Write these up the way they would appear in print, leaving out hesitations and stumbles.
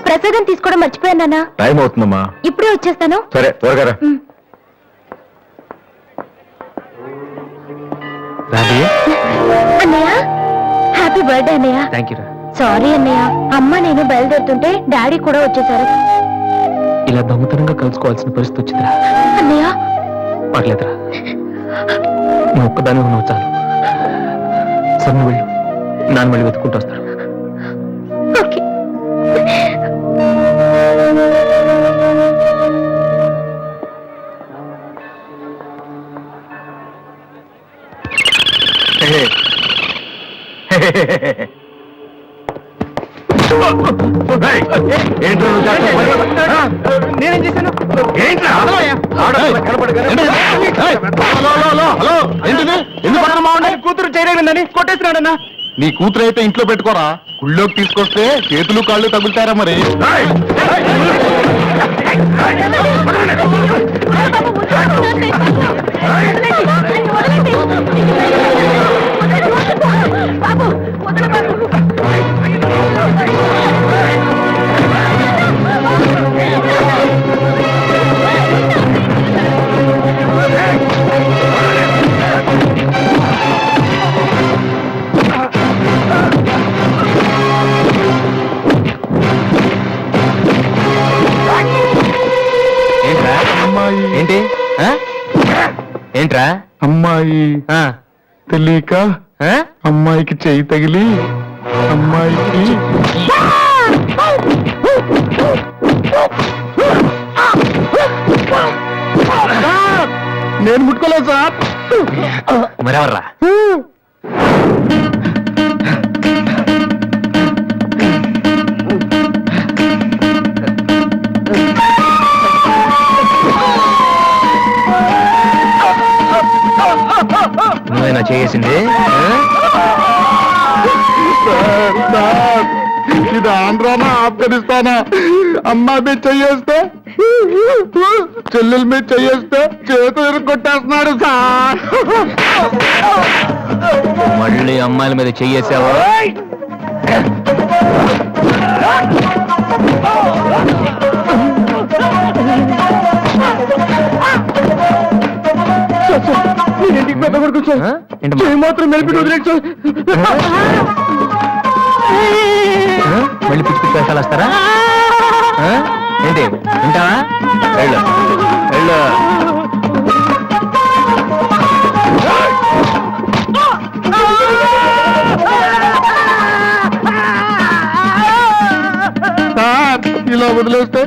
ప్రసాదం తీసుకోవడం మర్చిపోయాను నాన్న. టైం అవుతుందమ్మా. ఇప్పుడే వచ్చేస్తాను. సరే త్వరగా. అన్నయ్య హ్యాపీ బర్త్డే అన్నయ్య. Thank you. సారీ అన్నయ్య, అమ్మ నేను బయలుదేరుతుంటే డాడీ కూడా వచ్చేసారు. ఇలా దొంగతనంగా కలుసుకోవాల్సిన పరిస్థితి వచ్చిందిరా. అన్నయ్య పర్లేదురా, నువ్వు ఒక్కదాని ఉన్నావు చాలు. సరే నువ్వు వెళ్ళు, నాన్న మళ్ళీ వెతుక్కుంటూ వస్తారు. ఓకే. నేనేం చేశాను? కూతురు చేయలేదండి, కొట్టేసినాడన్నా. నీ కూతురు అయితే ఇంట్లో పెట్టుకోరా, గుళ్ళోకి తీసుకొస్తే చేతులు కాళ్ళు తగులుతారా మరి. ఏంటి ఏంట్రా? అమ్మాయి తెలియక అమ్మాయికి చెయ్యి తగిలి అమ్మాయికి నేను ముట్టుకోలేదు సార్. మరెవర్రా? నువ్వేనా చేసింది? ఇది ఆంధ్రానా ఆఫ్ఘనిస్తానా? అమ్మాయి మీద చెయ్యేస్తే, చెల్లెల మీద చెయ్యేస్తే చేతులు ఇరుక్కొట్టేస్తున్నాడు సార్. మళ్ళీ అమ్మాయిల మీద చెయ్యేసావా? మాత్రం మెలిపి వదిలేచ్చు. మళ్ళీ పిచ్చి పిచ్చి వేషాలు వస్తారా ఏంటి? వింటావా? వెళ్ళు వెళ్ళు. ఇలా వదిలేస్తే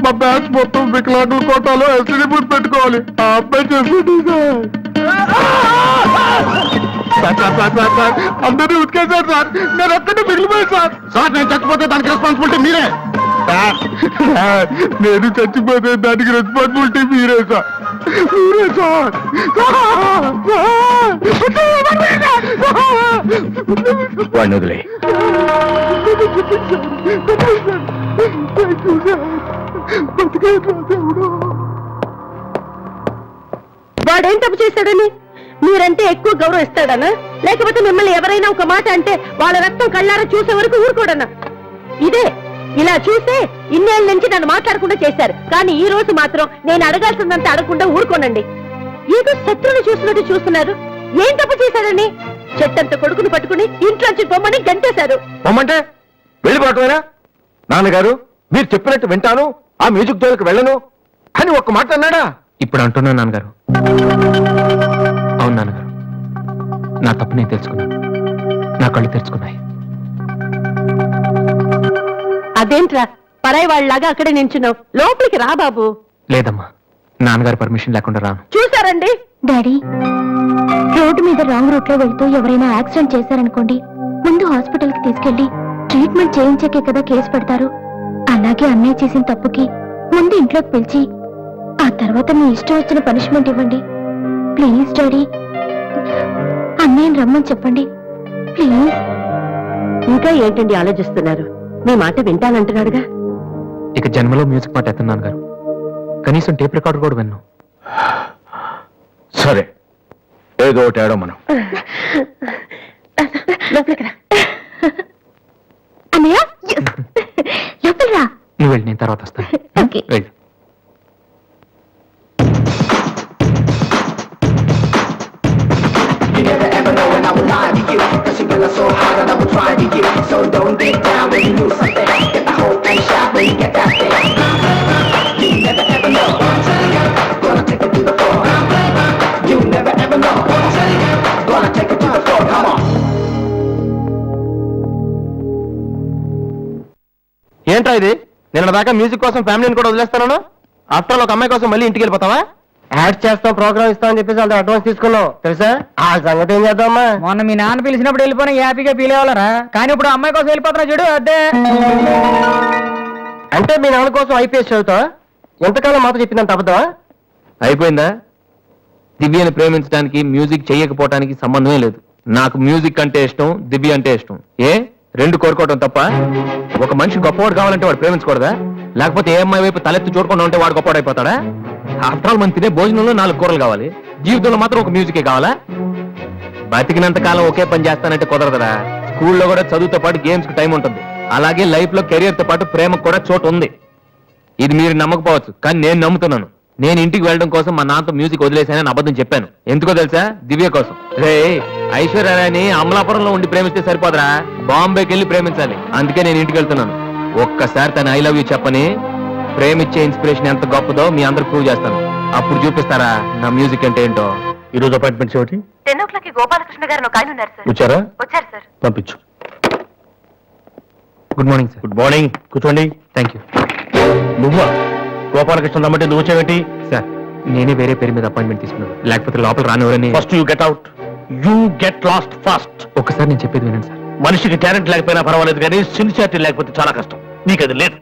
మా బ్యాచ్ మొత్తం వికలాంగుల కోటాలో ఎస్టీ బూత్ పెట్టుకోవాలి. ఆ అబ్బాయి చెప్పండి సార్. అందరినీ ఉతికేశారు సార్, నేను ఒక్కడే మిగిలిపోయాను సార్. సార్ నేను చచ్చిపోతే దానికి రెస్పాన్సిబిలిటీ మీరే సార్. నేను చచ్చిపోతే దానికి రెస్పాన్సిబిలిటీ మీరే సార్. మీరే సార్. వాడిని వదిలే. వాడేం తప్పు చేశాడని మీరంటే ఎక్కువ గౌరవం ఇస్తాడనా, లేకపోతే మిమ్మల్ని ఎవరైనా ఒక మాట అంటే వాళ్ళ రక్తం కళ్ళారా చూసే వరకు ఊరుకోడన్నా? ఇదే ఇలా చూస్తే ఇన్నేళ్ళ నుంచి నన్ను మాట్లాడకుండా చేశారు, కానీ ఈ రోజు మాత్రం నేను అడగాల్సిందంత అడగకుండా ఊరుకోనండి. ఏదో శత్రువుని చూసినట్టు చూస్తున్నారు. ఏం తప్పు చేశాడని చెట్టంత కొడుకుని పట్టుకుని ఇంట్లోంచి బొమ్మని గంటేశారు. బొమ్మంటే వెళ్ళిపోవటమేనా? నాన్నగారు మీరు చెప్పినట్టు వింటాను, ఆ మ్యూజిక్ జోలికి వెళ్ళను అని ఒక్క మాట అన్నాడా? ఇప్పుడు అంటున్నా నాన్నగారు. అవును నాన్నగారు, నా తప్పు నేను తెలుసుకున్నాను. నా కళ్ళు తెరుచుకున్నాయి. అదేంట్రా పరాయి వాళ్ళలాగా అక్కడే నించున్నావు? లోపలికి రా బాబు. లేదమ్మా, నాన్నగారు పర్మిషన్ లేకుండా రాను. చూసారండి డాడీ, రోడ్డు మీద రాంగ్ రూట్ లో వెళ్తూ ఎవరైనా యాక్సిడెంట్ చేశారనుకోండి, ముందు హాస్పిటల్ కి తీసుకెళ్లి ట్రీట్మెంట్ చేయించాకే కదా కేసు పెడతారు. అలాగే అన్నయ్య చేసిన తప్పుకి ముందు ఇంట్లోకి పిలిచి ఆ తర్వాత మీ ఇష్టం వచ్చిన పనిష్మెంట్ ఇవ్వండి ప్లీజ్ డాడీ. అన్నయ్యని రమ్మని చెప్పండి ప్లీజ్. ఇంకా ఏంటండి ఆలోచిస్తున్నారు? మీ మాట వింటానంటున్నాడుగా. ఇక జన్మలో మ్యూజిక్ మాట ఎత్తాను నాన్నగారు. కనీసం టేప్ రికార్డు కూడా విన్నాను. సరే, ఏదో ఒకటి ఆడో మనం. లోపలికి రా. అన్నయ్య లోపల రా. నువ్వు వెళ్ళి నేను తర్వాత వస్తాను. ఓకే. వెళ్ళు. ఏంటో ఇది? నిన్న దాకా మ్యూజిక్ కోసం ఫ్యామిలీని కూడా వదిలేస్తాను. ఆఫ్టర్ ఆల్ ఒక అమ్మాయి కోసం మళ్ళీ ఇంటికి వెళ్ళిపోతావా? యాడ్ చేస్తాం, ప్రోగ్రామ్ ఇస్తామని చెప్పేసి వాళ్ళతో అడ్వాన్స్ తీసుకున్నావు తెలుసా? ఆ సంగతి ఏం చేద్దామా? మొన్న మీ నాన్న పిలిచినప్పుడు వెళ్ళిపోయినా హ్యాపీగా ఫీల్ అవ్వాలరా, కానీ ఇప్పుడు అమ్మాయి కోసం వెళ్ళిపోతున్నా చూడు అదే. అంటే మీ నాన్న కోసం ఐపీఎస్ చదువుతావా? ఎంతకాలం మాతో చెప్పిందంత అబద్ధమా? అయిపోయిందా? దివ్యని ప్రేమించడానికి మ్యూజిక్ చెయ్యకపోవటానికి సంబంధమే లేదు. నాకు మ్యూజిక్ అంటే ఇష్టం, దివ్య అంటే ఇష్టం. ఏ రెండు కోరుకోవటం తప్ప? ఒక మనిషి గొప్పవాడు కావాలంటే వాడు ప్రేమించకూడదా? లేకపోతే ఏ అమ్మాయి వైపు తలెత్తి చూడకుండా ఉంటే వాడు గొప్పవాడు అయిపోతాడా? ఆఫ్టర్ ఆల్ మనం తినే భోజనంలో 4 కూరలు కావాలి, జీవితంలో మాత్రం ఒక మ్యూజికే కావాలా? బతికినంత కాలం ఒకే పని చేస్తానంటే కుదరదరా. స్కూల్లో కూడా చదువుతో పాటు గేమ్స్ కి టైం ఉంటుంది. అలాగే లైఫ్ లో కెరియర్ తో పాటు ప్రేమకు కూడా చోటు ఉంది. ఇది మీరు నమ్మకపోవచ్చు, కానీ నేను నమ్ముతున్నాను. నేను ఇంటికి వెళ్ళడం కోసం మా నాన్నతో మ్యూజిక్ వదిలేశానని అబద్ధం చెప్పాను. ఎందుకో తెలుసా? దివ్య కోసం. రే, ఐశ్వర్యరాయని అమలాపురంలో ఉండి ప్రేమిస్తే సరిపోదరా, బాంబేకి వెళ్ళి ప్రేమించాలి. అందుకే నేను ఇంటికి వెళ్తున్నాను. ఒక్కసారి తన ఐ లవ్ యూ చెప్పని ప్రేమించే ఇన్స్పిరేషన్ ఎంత గొప్పదో మీ అందరూ ప్రూవ్ చేస్తాను. అప్పుడు చూపిస్తారా నా మ్యూజిక్ అంటే ఏంటో. ఈ రోజు అపాయింట్మెంట్స్ ఏమిటి? 10 o'clock గోపాలకృష్ణ గారు ఒక ఆయన ఉన్నారు సార్. వచ్చారా? వచ్చారు సార్. పంపించు. Good morning sir. Good morning, కూర్చోండి. థ్యాంక్ యూ నువ్వా? గోపాలకృష్ణ రమ్మంటే నువ్వు వచ్చావేంటి? సార్. నేనే వేరే పేరు మీద అపాయింట్మెంట్ తీసుకున్నాను, లేకపోతే లోపల రానివరని. First you get out. You get last fast. ఒక్కసారి నేను చెప్పేది వినండి సార్. మనిషికి టాలెంట్ లేకపోయినా పర్వాలేదు, కానీ సిన్సియారిటీ లేకపోతే చాలా కష్టం. నీకు అది లేదు.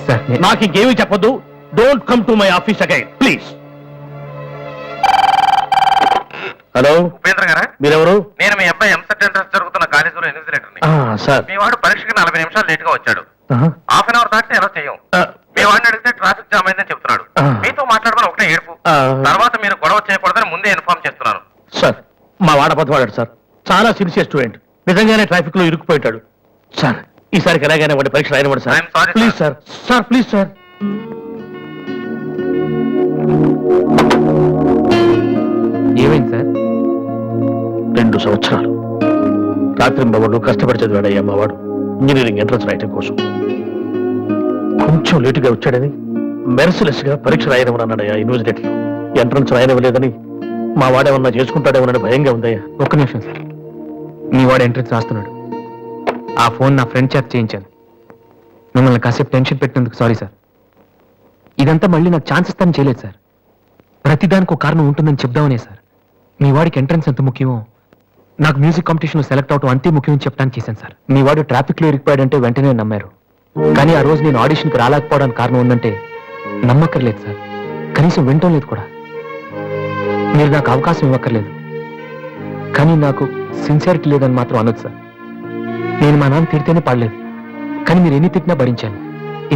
సార్ నాకు ఇంకేమీ చెప్పొద్దు. Don't come to my office again please. Hello, Upendra గారా? మీరెవరు? నేను మీ అబ్బాయి ఎంసెట్ ఎంట్రన్స్ జరుగుతున్న కాలేజీలో ఇన్విజిలేటర్ని. సార్. మీ వాడు పరీక్షకి 40 నిమిషాలు లేట్ గా వచ్చాడు. హాఫ్ అన్ అవర్ దాటితే ఎలా చేయం. మీ వాడిని అడిగితే ట్రాఫిక్ జామ్ అయిందని చెప్తున్నాడు. మీతో మాట్లాడమని ఒకటే ఏడుపు. తర్వాత మీరు గొడవ చేయకూడదని ముందే ఇన్ఫార్మ్ చేస్తున్నాను. సార్, మా వాడ పదవాడాడు సార్. చాలా సిన్సియర్ స్టూడెంట్. నిజంగానే ట్రాఫిక్ లో ఇరుక్కుపోయాడు సార్. ఈసారికి ఎలాగైనా వాడి పరీక్ష రాయనివ్వండి sir. I'm sorry, please sir. Sir please sir. ఏమైంది సార్? 2 సంవత్సరాలు రాత్రి బాబు కష్టపడి చదివాడయ్యా మా వాడు ఇంజనీరింగ్ ఎంట్రన్స్ రాయటం కోసం. కొంచెం లేటుగా వచ్చాడని మెర్సిలెస్ గా పరీక్ష రాయనివ్వనన్నాడయ్యా యూనివర్సిటీ. ఎంట్రన్స్ రాయనివ్వలేదని మా వాడేమన్నా చేసుకుంటాడేమోనని భయంగా ఉందయ్యా. ఒక్క నిమిషం సార్. మీ వాడు ఎంట్రన్స్ రాస్తున్నాడు. ఆ ఫోన్ నా ఫ్రెండ్ చేత చేయించాను. మిమ్మల్ని కాసేపు టెన్షన్ పెట్టినందుకు సారీ సార్. ఇదంతా మళ్ళీ నాకు ఛాన్స్ ఇస్తాను చేయలేదు సార్. ప్రతిదానికి ఒక కారణం ఉంటుందని చెప్దామనే సార్. మీ వాడికి ఎంట్రన్స్ ఎంత ముఖ్యమో నాకు మ్యూజిక్ కాంపిటీషన్లో సెలెక్ట్ అవడం అంతే ముఖ్యమని చెప్పడానికి చేశాను సార్. మీ వాడు ట్రాఫిక్లో ఇరికిపోయాడంటే వెంటనే నమ్మారు. కానీ ఆ రోజు నేను ఆడిషన్కి రాలేకపోవడానికి కారణం ఉందంటే నమ్మక్కర్లేదు సార్. కనీసం వింటం లేదు కూడా. మీరు నాకు అవకాశం ఇవ్వక్కర్లేదు, కానీ నాకు సిన్సియారిటీ లేదని మాత్రం అనొచ్చు సార్. నేను మా నాన్న తిడితేనే పాడలేదు, కానీ మీరు ఎన్ని తిట్టినా భరించాను.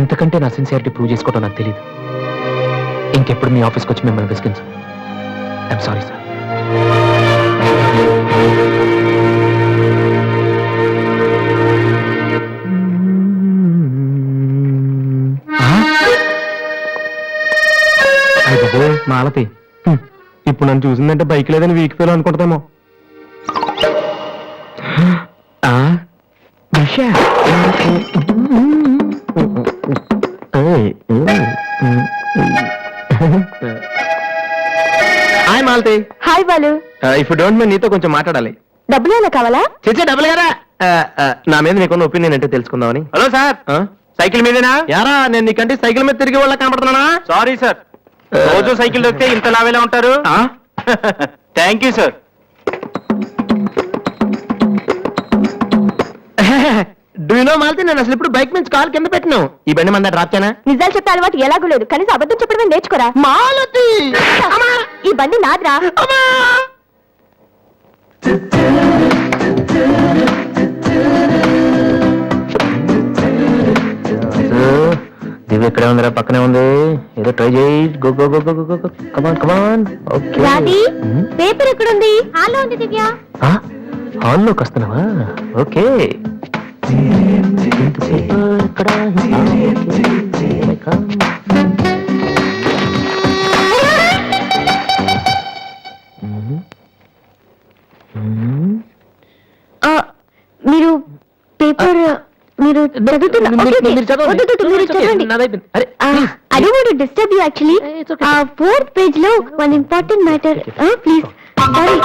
ఇంతకంటే నా సిన్సియారిటీ ప్రూవ్ చేసుకోవడం నాకు తెలియదు. ఇంకెప్పుడు మీ ఆఫీస్కి వచ్చి మిమ్మల్ని విసిగించు. I'm sorry sir. మాలతి ఇప్పుడు నన్ను చూసిందంటే బైక్ లేదని వీకిపోయాను అనుకుంటుందేమో. Hi Malathi. Hi Balu. If you don't mind నీతో కొంచెం మాట్లాడాలి. డబ్బులు ఏమైనా కావాలా? చేసే డబ్బులు కదా. నా మీద నీకున్న ఒపీనియన్ ఏంటో తెలుసుకుందామని. హలో సార్, సైకిల్ మీదేనా? యారా, నేను నీకంటే సైకిల్ మీద తిరిగి వాళ్ళ కనపడుతున్నానా? సారీ సార్, రోజు సైకిల్ దొరికితే ఇంత లావేలా ఉంటారు. Thank you sir. Do you know Malathi, నేను అసలు ఇప్పుడు బైక్ నుంచి కాల్ కింద పెట్టినావు. ఈ బండి మంద డ్రాప్ చేయనా? నిజాలు చెప్పే అలవాటు ఎలాగూ లేదు, కనీసం అబద్ధం చెప్పడమే నేర్చుకోరా. మాలతి, ఈ బండి నాదిరా. ఇక్కడే ఉందిరా, పక్కనే ఉంది. ఏదో ట్రై చేయి. Go go go go go go. Come on come on. Okay. Radhi paper ఎక్కడుంది? హాల్లో ఉంది దివ్య. హాల్లోకి వస్తున్నావా? ఓకే. పేపర్ ఇక్కడ. మీరు పేపర్ మీరు చదువుతున్నా మీరు చదవండి. నాదైపోయింది. అరే, I don't want to disturb you actually. Fourth page లో one important matter. Please sorry.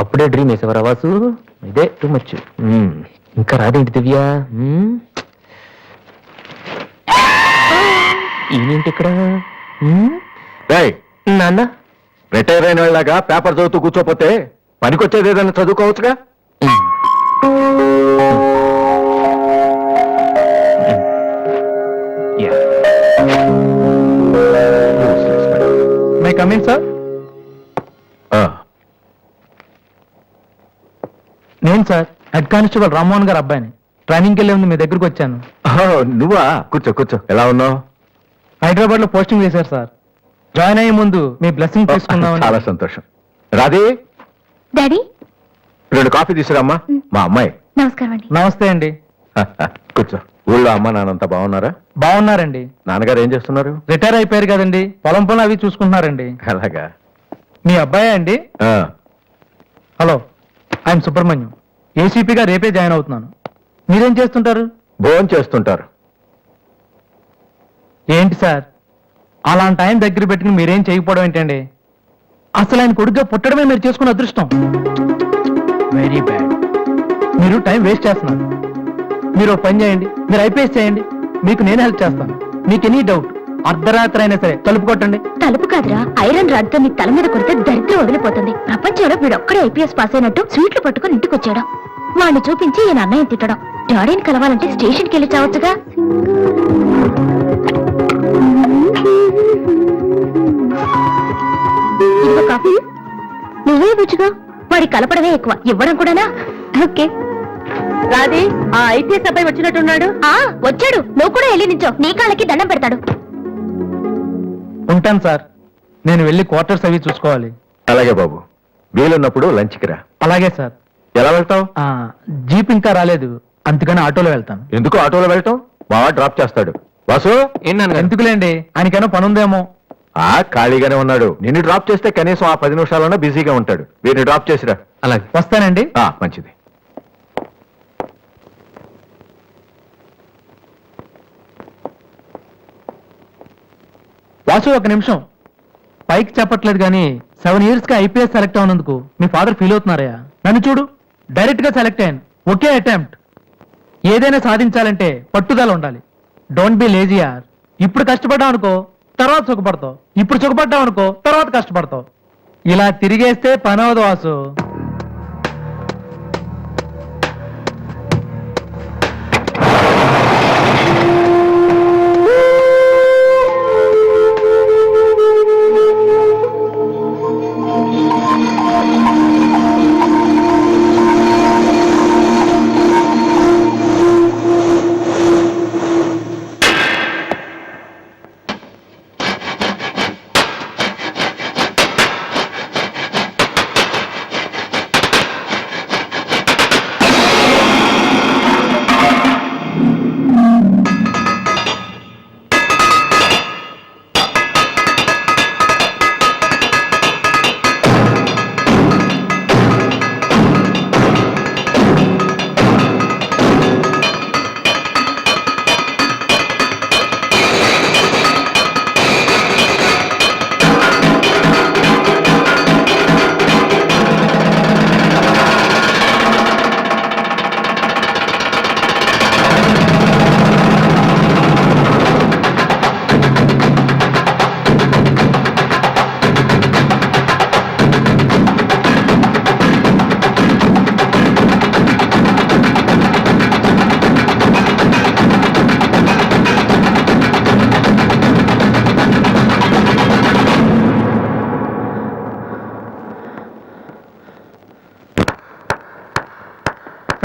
అప్పుడే డ్రీమ్ వేసేవారా వాసు? ఇదే టూ మచ్. ఇంకా రాదేంటి దివ్య? ఈయనేంటి ఇక్కడ? నాన్న, రిటైర్ అయిన వాళ్ళగా పేపర్ చదువుతూ కూర్చోపోతే పనికొచ్చేది ఏదైనా చదువుకోవచ్చుగా. May come in sir. నేను సార్ హెడ్ కానిస్టేబుల్ రామ్మోహన్ గారు అబ్బాయిని. ట్రైనింగ్కి వెళ్ళే ముందు మీ దగ్గరకు వచ్చాను. నువ్వా? కూర్చో కూర్చో. ఎలా ఉన్నావు? హైదరాబాద్ లో పోస్టింగ్ వేశారు సార్. జాయిన్ అయ్యే ముందు మీ బ్లెస్సింగ్ తీసుకుందామని. చాలా సంతోషం. రాధే, డాడీ 2 కాఫీ తీసుకురామ్మా. మా అమ్మాయి. నమస్కారం అండి. నమస్తే అండి. కూర్చో. ఊళ్ళో అమ్మ నాన్నంతా బాగున్నారా? బాగున్నారండి. నాన్నగారు ఏం చేస్తున్నారు? రిటైర్ అయిపోయారు కదండి, పొలం పనులు అవి చూసుకుంటున్నారండి. అలాగా. మీ అబ్బాయే అండి? ఆ, హలో, ఐఎమ్ సుబ్రహ్మణ్యం. ఏసీపీగా రేపే జాయిన్ అవుతున్నాను. మీరేం చేస్తుంటారు? భోజనం చేస్తుంటారు. ఏంటి సార్, అలాంటి టైం దగ్గర పెట్టుకుని మీరేం చేయకపోవడం ఏంటండి? అసలు ఆయన కొడుగ్గా పుట్టడమే మీరు చేసుకున్న అదృష్టం. Very bad. మీరు టైం వేస్ట్ చేస్తున్నారు. మీరు ఒక పని చేయండి, మీరు ఐపీఎస్ చేయండి. మీకు నేను హెల్ప్ చేస్తాను. మీకు ఎనీ డౌట్ అర్ధరాత్రి అయినా సరే తలుపు కొట్టండి. తలుపు కాదురా, ఐరన్ రాడ్ తో నీ తల మీద కొడితే దరిద్రం వదిలిపోతుంది. ప్రపంచంలో వీడు ఒక్కడే ఐపీఎస్ పాస్ అయినట్టు స్వీట్లు పట్టుకుని ఇంటికి వచ్చాడు. వాడిని చూపించి ఈయన అన్నయ్య తిట్టడం. డాడీని కలవాలంటే స్టేషన్కి వెళ్ళి చావచ్చుగా. ఇదిగో కాఫీ. నువ్వే బుచ్చుగా. వాడి కలపడమే ఎక్కువ, ఇవ్వడం కూడానా? ఓకే. రాధి, ఆ ఐపీఎస్ అబ్బాయి వచ్చినట్టున్నాడు. వచ్చాడు. నువ్వు కూడా వెళ్ళి నించో, నీ కాళ్ళకి దండం పెడతాడు. ఉంటాను సార్, నేను వెళ్ళి క్వార్టర్స్ అవి చూసుకోవాలి. అలాగే బాబు. వీలున్నప్పుడు లంచ్కి రా. అలాగే సార్. ఎలా వెళ్తావు? జీప్ ఇంకా రాలేదు, అందుకని ఆటోలో వెళ్తాను. ఎందుకు ఆటోలో వెళ్ళటం? బావా డ్రాప్ చేస్తాడు. వాసు, ఎందుకులేండి, ఆయనకేమో పని ఉందేమో. ఖాళీగానే ఉన్నాడు. నిన్ను డ్రాప్ చేస్తే కనీసం ఆ 10 నిమిషాలన్నా బిజీగా ఉంటాడు. వీరిని డ్రాప్ చేసిరా. అలాగే. వస్తానండి. మంచిది. వాసు, ఒక నిమిషం. పైకి చెప్పట్లేదు కానీ 7 years గా ఐపీఎస్ సెలెక్ట్ అవునందుకు మీ ఫాదర్ ఫీల్ అవుతున్నారయ్యా. నన్ను చూడు, డైరెక్ట్ గా సెలెక్ట్ అయ్యాను. ఒకే అటెంప్ట్. ఏదైనా సాధించాలంటే పట్టుదల ఉండాలి. డోంట్ బి లేజీ యార్. ఇప్పుడు కష్టపడ్డావు అనుకో, తర్వాత సుఖపడతావు. ఇప్పుడు సుఖపడ్డావు అనుకో, తర్వాత కష్టపడతావు. ఇలా తిరిగేస్తే పని అవదు వాసు.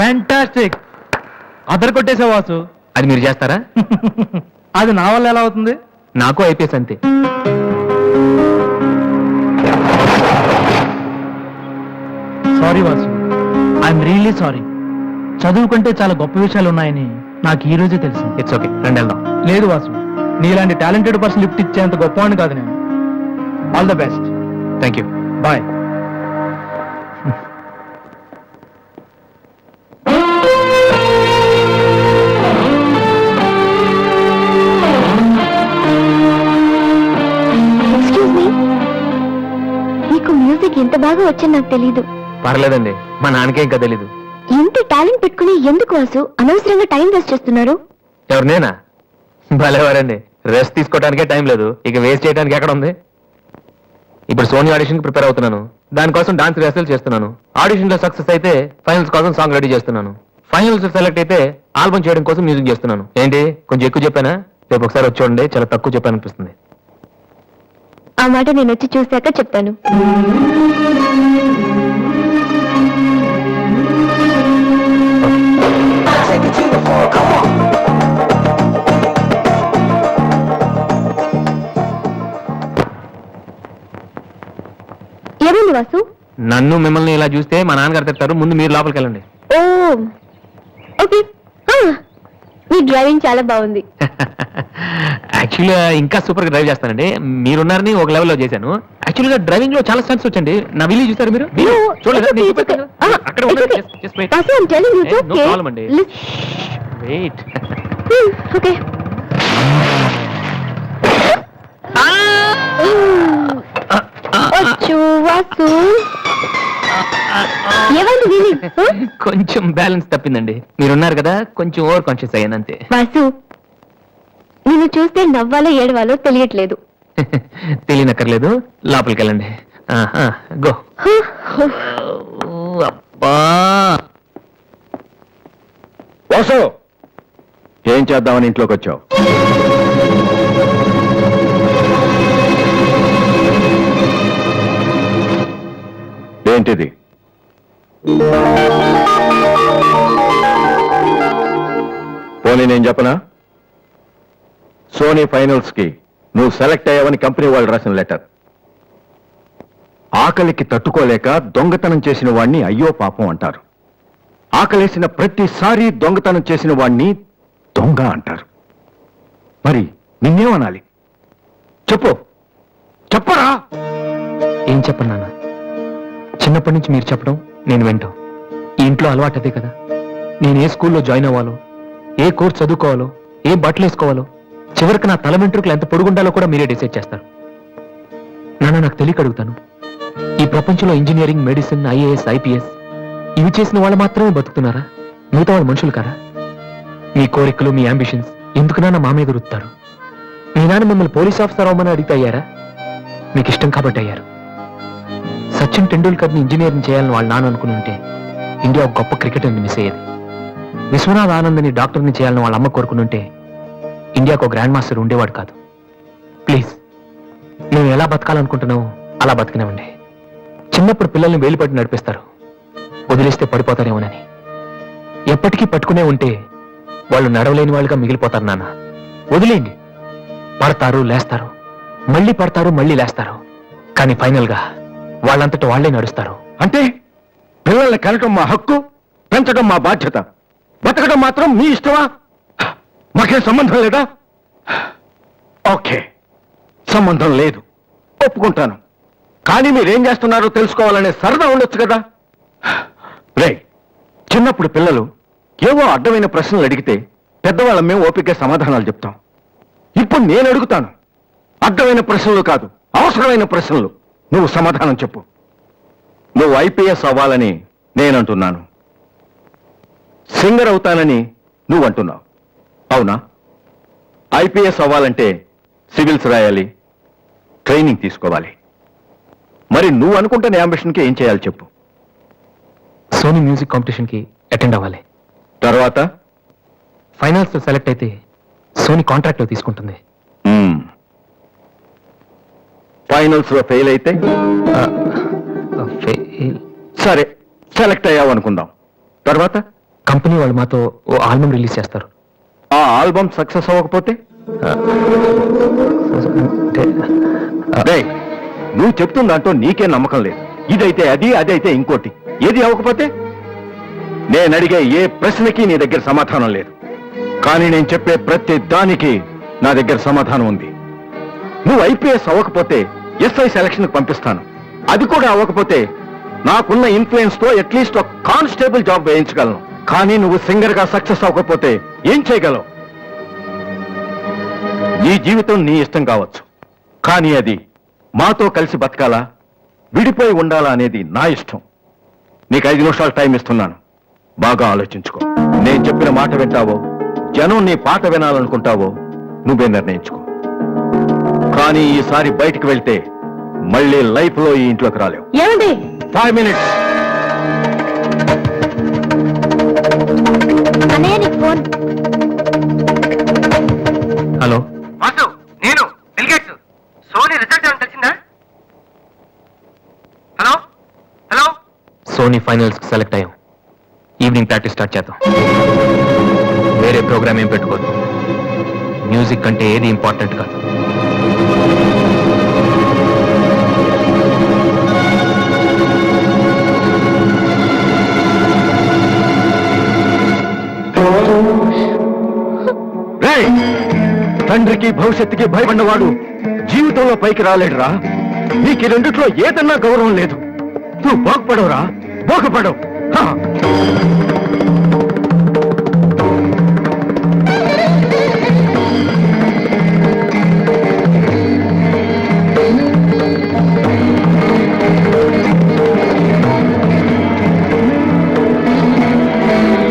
ఫ్యాంటాస్టిక్. అదర్ కొట్టేసా వాసు. అది మీరు చేస్తారా? అది నా వల్ల ఎలా అవుతుంది? నాకు ఐపీఎస్ అంతే. Sorry Vasu, I'm really sorry. చదువు కంటే చాలా గొప్ప విషయాలు ఉన్నాయని నాకు ఈ రోజే తెలుసు. ఇట్స్ ఓకే, రండి వెళ్దాం. లేదు వాసు, నీలాంటి టాలెంటెడ్ పర్సన్ లిఫ్ట్ ఇచ్చేంత గొప్పవాడిని కాదు నేను. All the best. Thank you. Bye. Excuse me, మీకు మ్యూజిక్ ఎంత బాగా వచ్చని నాకు తెలీదు. పర్లేదండి, మా నాన్నకే ఇంకా తెలీదు. ఇంత టాలెంట్ పెట్టుకుని ఎందుకు వాసు అనవసరంగా టైం వేస్ట్ చేస్తున్నారు? ఎవరు, నేనా? భలేవారండి, రెస్ట్ తీసుకోవడానికే టైం లేదు, ఇక వేస్ట్ చేయడానికి ఎక్కడ ఉంది? ఇప్పుడు సోనీ ఆడిషన్ కి ప్రిపేర్ అవుతున్నాను, దానికోసం డాన్స్ రిహర్సల్ చేస్తున్నాను. ఆడిషన్ లో సక్సెస్ అయితే ఫైనల్స్ కోసం సాంగ్ రెడీ చేస్తున్నాను. ఫైనల్స్ సెలెక్ట్ అయితే ఆల్బమ్ చేయడం కోసం మ్యూజిక్ చేస్తున్నాను. ఏంటి కొంచెం ఎక్కువ చెప్పానా? రేపు ఒకసారి వచ్చి చూడండి, చాలా తక్కువ చెప్పాను అనిపిస్తుంది. ఆ మాట నేను వచ్చి చూశాక చెప్తాను. ఏమైంది వాసు? నన్ను మిమ్మల్ని ఇలా చూస్తే మా నాన్నగారు తిడతారు, ముందు మీరు లోపలికి వెళ్ళండి. ఓ ఓకే. మీ డ్రైవింగ్ చాలా బాగుంది. యాక్చువల్గా ఇంకా సూపర్ గా డ్రైవ్ చేస్తానండి. మీరున్నారని ఒక లెవెల్లో చేశాను. యాక్చువల్గా డ్రైవింగ్ లో చాలా స్టంట్స్ వచ్చండి. నా వీలు చూసారు మీరు? No, చూడలేదా? it's okay, నేను it's okay. చూపెట్టాను. అక్కడ It's ఉండండి. okay. Just wait. Vasu, I'm telling you, it's No okay. problem అండి. వెయిట్. ఓకే. వచ్చు వాసు. ఏమైంది వీలి? కొంచెం బ్యాలెన్స్ తప్పిందండి. మీరున్నారు కదా, కొంచెం ఓవర్ కాన్షియస్ అయ్యాను అంతే. వాసు, నిన్ను చూస్తే నవ్వాలో ఏడవాలో తెలియట్లేదు. తెలియనక్కర్లేదు, లోపలికి వెళ్ళండి. గో. అబ్బా, వాసు, ఏం చేద్దామని ఇంట్లోకి వచ్చావు? ఏంటిది? పోనీ నేను చెప్పనా? సోనీ ఫైనల్స్ కి నువ్వు సెలెక్ట్ అయ్యావని కంపెనీ వాళ్ళు రాసిన లెటర్. ఆకలికి తట్టుకోలేక దొంగతనం చేసిన వాణ్ణి అయ్యో పాపం అంటారు. ఆకలేసిన ప్రతిసారి దొంగతనం చేసిన వాణ్ణి దొంగ అంటారు. మరి నిన్నేమనాలి? చెప్పు, చెప్పరా? ఏం చెప్పను నాన్న. చిన్నప్పటి నుంచి మీరు చెప్పడం నేను వింటాం. ఈ ఇంట్లో అలవాటు అదే కదా. నేను ఏ స్కూల్లో జాయిన్ అవ్వాలో, ఏ కోర్స్ చదువుకోవాలో, ఏ బట్టలు వేసుకోవాలో, చివరికి నా తల వెంట్రుకలు ఎంత పొడుగుండాలో కూడా మీరే డిసైడ్ చేస్తారు. నాన్న, నాకు తెలియక అడుగుతాను, ఈ ప్రపంచంలో ఇంజనీరింగ్, మెడిసిన్, ఐఏఎస్, ఐపీఎస్ ఇవి చేసిన వాళ్ళు మాత్రమే బతుకుతున్నారా? మిగతా వాళ్ళు మనుషులు కారా? మీ కోరికలు, మీ అంబిషన్స్ ఎందుకు నాన్న మా మీద రుత్తారు? మీ నాన్న మిమ్మల్ని పోలీస్ ఆఫీసర్ అవ్వమని అడిగితే అయ్యారా? మీకు ఇష్టం కాబట్టి అయ్యారు. సచిన్ టెండూల్కర్ని ఇంజనీరింగ్ చేయాలని వాళ్ళ నాన్న అనుకుని ఉంటే ఇండియా ఒక గొప్ప క్రికెటర్ని మిస్ అయ్యేది. విశ్వనాథ్ ఆనంద్ని డాక్టర్ని చేయాలని వాళ్ళ అమ్మ కోరుకుని ఉంటే ఇండియాకు ఒక గ్రాండ్ మాస్టర్ ఉండేవాడు కాదు. ప్లీజ్, మేము ఎలా బతకాలనుకుంటున్నామో అలా బతికినామండి. చిన్నప్పుడు పిల్లల్ని వేలుపట్టి నడిపిస్తారు, వదిలేస్తే పడిపోతారేమోనని. ఎప్పటికీ పట్టుకునే ఉంటే వాళ్ళు నడవలేని వాళ్ళుగా మిగిలిపోతారు నాన్న. వదిలేయండి, పడతారు, లేస్తారు, మళ్ళీ పడతారు, మళ్ళీ లేస్తారు, కానీ ఫైనల్ గా వాళ్ళంతట వాళ్లే నడుస్తారు. అంటే పిల్లల్ని కనటం మా హక్కు, పెంచడం మా బాధ్యత, బతకడం మాత్రం మీ ఇష్టమా? మాకేం సంబంధం లేదా? ఓకే, సంబంధం లేదు, ఒప్పుకుంటాను. కానీ మీరేం చేస్తున్నారో తెలుసుకోవాలనే సరదా ఉండొచ్చు కదా. రే, చిన్నప్పుడు పిల్లలు ఏవో అడ్డమైన ప్రశ్నలు అడిగితే పెద్దవాళ్ళం మేము ఓపిక సమాధానాలు చెప్తాం. ఇప్పుడు నేను అడుగుతాను, అడ్డమైన ప్రశ్నలు కాదు, అవసరమైన ప్రశ్నలు. నువ్వు సమాధానం చెప్పు. నువ్వు ఐపీఎస్ అవ్వాలని నేనంటున్నాను, సింగర్ అవుతానని నువ్వు అంటున్నావు. అవునా? ఐపీఎస్ అవ్వాలంటే సివిల్స్ రాయాలి, ట్రైనింగ్ తీసుకోవాలి. మరి నువ్వు అనుకుంటున్న అంబిషన్కి ఏం చేయాలి చెప్పు. సోనీ మ్యూజిక్ కాంపిటీషన్ కి అటెండ్ అవ్వాలి. తర్వాత ఫైనల్స్ లో సెలెక్ట్ అయితే సోనీ కాంట్రాక్ట్ లో తీసుకుంటుంది. ఫైనల్స్ లో ఫెయిల్ అయితే సరే, సెలెక్ట్ అయ్యావు అనుకుందాం. తర్వాత కంపెనీ వాళ్ళు మాతో ఓ ఆల్బమ్ రిలీజ్ చేస్తారు. ఆ ఆల్బమ్ సక్సెస్ అవ్వకపోతే డేయ్, నువ్వు చెప్తున్న దాంట్లో నీకే నమ్మకం లేదు. ఇదైతే అది, అదైతే ఇంకోటి. ఏది అవ్వకపోతే? నేను అడిగే ఏ ప్రశ్నకి నీ దగ్గర సమాధానం లేదు. కానీ నేను చెప్పే ప్రతి దానికి నా దగ్గర సమాధానం ఉంది. నువ్వు ఐపీఎస్ అవ్వకపోతే ఎస్ఐ సెలక్షన్ పంపిస్తాను. అది కూడా అవ్వకపోతే నాకున్న ఇన్ఫ్లుయెన్స్ తో అట్లీస్ట్ ఒక కానిస్టేబుల్ జాబ్ వేయించగలను. కానీ నువ్వు సింగర్ గా సక్సెస్ అవ్వకపోతే ఏం చేయగలవు? నీ జీవితం నీ ఇష్టం కావచ్చు, కానీ అది మాతో కలిసి బతకాలా, విడిపోయి ఉండాలా అనేది నా ఇష్టం. నీకు 5 నిమిషాలు టైం ఇస్తున్నాను. బాగా ఆలోచించుకో. నేను చెప్పిన మాట వింటావో, జనం నీ పాట వినాలనుకుంటావో నువ్వే నిర్ణయించుకో. కానీ ఈసారి బయటికి వెళ్తే మళ్ళీ లైఫ్ లో ఈ ఇంట్లోకి రాలేవు. ఏమండి 5 మినిట్స్. అన్నయ్య నీకు ఫోన్. హలో, వాసు, నేను బిల్గేట్స్. సోనీ రిజల్ట్ ఏమైనా తెలిసిందా? Hello hello. సోనీ ఫైనల్స్ కి సెలెక్ట్ అయ్యాం. ఈవినింగ్ ప్రాక్టీస్ స్టార్ట్ చేద్దాం. వేరే ప్రోగ్రామ్ ఏం పెట్టుకోవద్దు. మ్యూజిక్ కంటే ఏది ఇంపార్టెంట్ కాదు. రేయ్, తండ్రికి భవిష్యత్తుకి భయపడినవాడు జీవితంలో పైకి రాలేడురా. నీకు ఈ రెండిట్లో ఏదన్నా గౌరవం లేదు. నువ్వు బాగుపడవురా, బాగుపడవు.